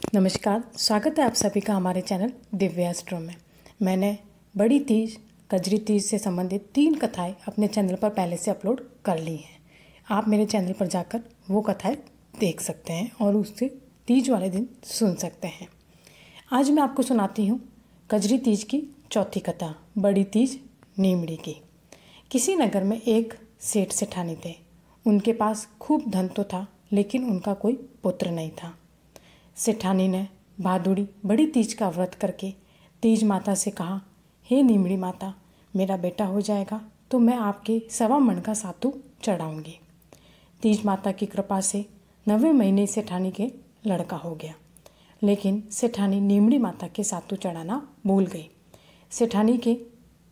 नमस्कार, स्वागत है आप सभी का हमारे चैनल दिव्या एस्ट्रो में। मैंने बड़ी तीज, कजरी तीज से संबंधित 3 कथाएं अपने चैनल पर पहले से अपलोड कर ली हैं। आप मेरे चैनल पर जाकर वो कथाएं देख सकते हैं और उससे तीज वाले दिन सुन सकते हैं। आज मैं आपको सुनाती हूँ कजरी तीज की चौथी कथा, बड़ी तीज नीमड़ी की। किसी नगर में एक सेठ सेठानी थे। उनके पास खूब धन तो था, लेकिन उनका कोई पुत्र नहीं था। सेठानी ने भादुड़ी बड़ी तीज का व्रत करके तीज माता से कहा, हे नीमड़ी माता, मेरा बेटा हो जाएगा तो मैं आपके 1.25 मन का सातू चढ़ाऊंगी। तीज माता की कृपा से 9वें महीने सेठानी के लड़का हो गया, लेकिन सेठानी नीमड़ी माता के सातू चढ़ाना भूल गई। सेठानी के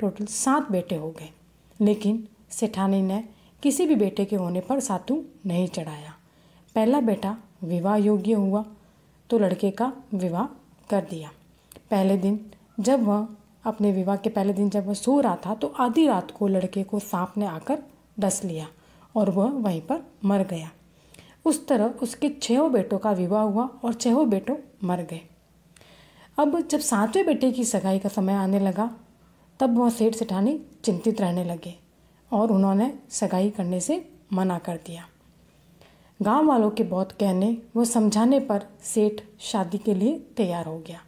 टोटल 7 बेटे हो गए, लेकिन सेठानी ने किसी भी बेटे के होने पर सातू नहीं चढ़ाया। पहला बेटा विवाह योग्य हुआ तो लड़के का विवाह कर दिया। पहले दिन जब वह अपने विवाह के पहले दिन जब वह सो रहा था तो आधी रात को लड़के को सांप ने आकर डस लिया और वह वहीं पर मर गया। उस तरह उसके 6 बेटों का विवाह हुआ और 6 बेटों मर गए। अब जब 7वें बेटे की सगाई का समय आने लगा, तब वह सेठ सेठानी चिंतित रहने लगे और उन्होंने सगाई करने से मना कर दिया। गांव वालों के बहुत कहने व समझाने पर सेठ शादी के लिए तैयार हो गया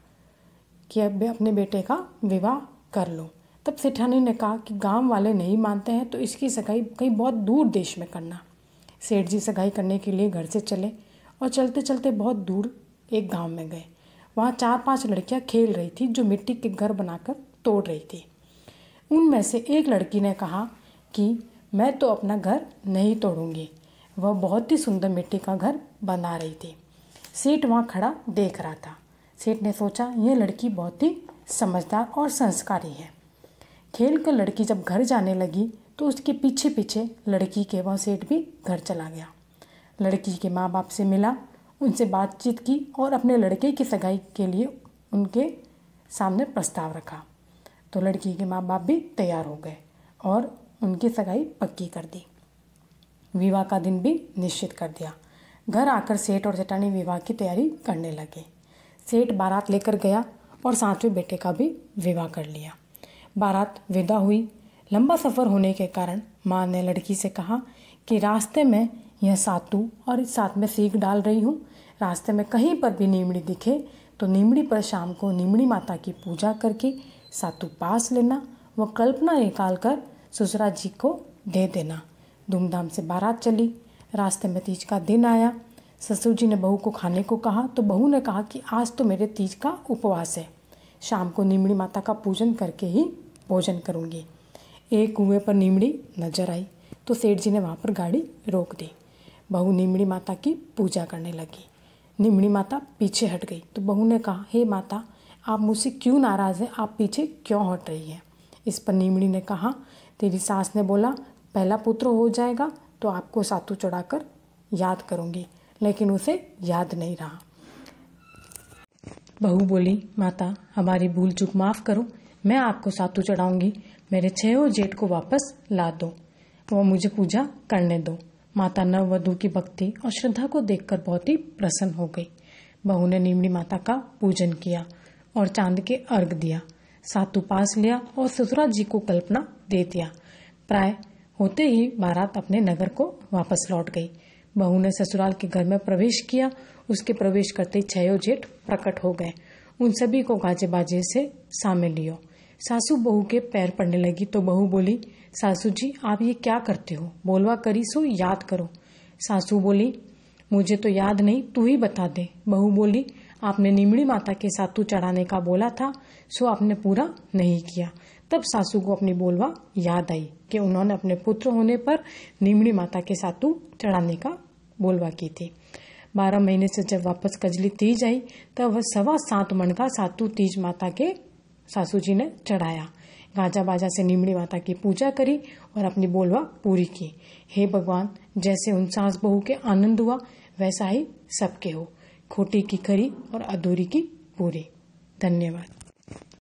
कि अब अपने बेटे का विवाह कर लो। तब सेठानी ने कहा कि गांव वाले नहीं मानते हैं तो इसकी सगाई कहीं बहुत दूर देश में करना। सेठ जी सगाई करने के लिए घर से चले और चलते चलते बहुत दूर एक गांव में गए। वहाँ 4-5 लड़कियाँ खेल रही थी जो मिट्टी के घर बनाकर तोड़ रही थी। उनमें से एक लड़की ने कहा कि मैं तो अपना घर नहीं तोड़ूंगी। वह बहुत ही सुंदर मिट्टी का घर बना रही थी। सेठ वहाँ खड़ा देख रहा था। सेठ ने सोचा, यह लड़की बहुत ही समझदार और संस्कारी है। खेल कर लड़की जब घर जाने लगी तो उसके पीछे पीछे लड़की के वह सेठ भी घर चला गया। लड़की के माँ बाप से मिला, उनसे बातचीत की और अपने लड़के की सगाई के लिए उनके सामने प्रस्ताव रखा। तो लड़की के माँ बाप भी तैयार हो गए और उनकी सगाई पक्की कर दी। विवाह का दिन भी निश्चित कर दिया। घर आकर सेठ और सेठानी विवाह की तैयारी करने लगे। सेठ बारात लेकर गया और 7वें बेटे का भी विवाह कर लिया। बारात विदा हुई। लंबा सफ़र होने के कारण माँ ने लड़की से कहा कि रास्ते में यह सातू और साथ में सीख डाल रही हूँ। रास्ते में कहीं पर भी नीमड़ी दिखे तो नीमड़ी पर शाम को नीमड़ी माता की पूजा करके सातू पास लेना व कल्पना निकाल कर ससुरा जी को दे देना। धूमधाम से बारात चली। रास्ते में तीज का दिन आया। ससुर जी ने बहू को खाने को कहा तो बहू ने कहा कि आज तो मेरे तीज का उपवास है, शाम को नीमड़ी माता का पूजन करके ही भोजन करूंगी। एक कुएं पर नीमड़ी नजर आई तो सेठ जी ने वहाँ पर गाड़ी रोक दी। बहू नीमड़ी माता की पूजा करने लगी। नीमड़ी माता पीछे हट गई तो बहू ने कहा, हे माता, आप मुझसे क्यों नाराज़ हैं, आप पीछे क्यों हट रही हैं। इस पर नीमड़ी ने कहा, तेरी सास ने बोला पहला पुत्र हो जाएगा तो आपको सातू चढ़ाकर याद करूंगी, लेकिन उसे याद नहीं रहा। बहू बोली, माता, हमारी भूल चूक माफ़ करो, मैं आपको सातू चढ़ाऊंगी। मेरे 6 जेठ को वापस ला दो, वो मुझे पूजा करने दो। माता नववधू की भक्ति और श्रद्धा को देखकर बहुत ही प्रसन्न हो गई। बहू ने नीमड़ी माता का पूजन किया और चांद के अर्घ दिया। सातू पास लिया और ससुरा जी को कल्पना दे दिया। प्राय होते ही बारात अपने नगर को वापस लौट गई। बहू ने ससुराल के घर में प्रवेश किया। उसके प्रवेश करते ही 6 जेठ प्रकट हो गए। उन सभी को गाजे बाजे से शामिल लियो। सासू बहू के पैर पड़ने लगी तो बहू बोली, सासू जी, आप ये क्या करते हो, बोलवा करी सो याद करो। सासू बोली, मुझे तो याद नहीं, तू ही बता दे। बहू बोली, आपने नीमड़ी माता के सातू चढ़ाने का बोला था, सो आपने पूरा नहीं किया। तब सासू को अपनी बोलवा याद आई कि उन्होंने अपने पुत्र होने पर नीमड़ी माता के सातू चढ़ाने का बोलवा की थी। 12 महीने से जब वापस कजली तीज आई तब वह 7.25 मन का सातू तीज माता के सासू जी ने चढ़ाया। गाजा बाजा से नीमड़ी माता की पूजा करी और अपनी बोलवा पूरी की। हे भगवान, जैसे उन सास बहू के आनंद हुआ वैसा ही सबके हो। खोटी की खरी और अधूरी की पूरी। धन्यवाद।